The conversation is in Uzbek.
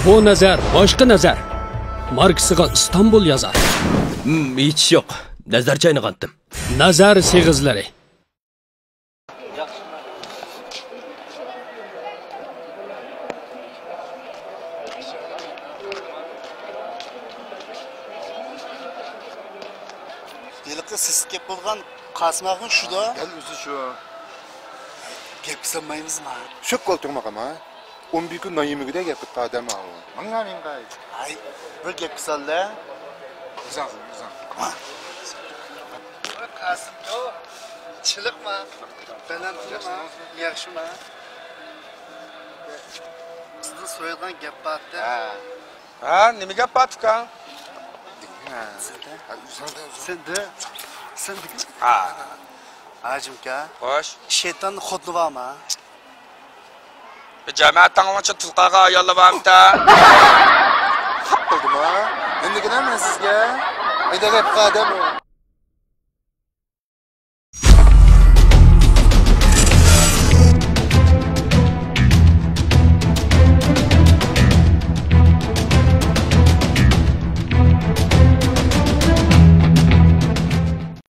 Bu nazar boshqa nazar. Marksiga İstanbul yazar. Hech yo'q. Nazar chaynag'andim. Nazar seg'izlari. Yılıqqa siz kep bo'lgan Qasmaqın shuda. Gel o'zi shu. Gap qilmaymizmi? Shu qo'ltirmoq ama. 11 kun noyimigida gap qilib odam o. Menga menga. Ay, bir gap qilsanda. Uzan. Qasim jo. Chiliqma. Balandlama. Yaxshimi? Sizni so'yilgan gap batda. Ha, nima gap patka? Sen Ha. Ajimka. Xo'sh. Shayton xudni bormi? Jamoatdan oncha tilqaga ayollamamda. Qildimi? Endi gilaman sizga. Ayda gap odam o.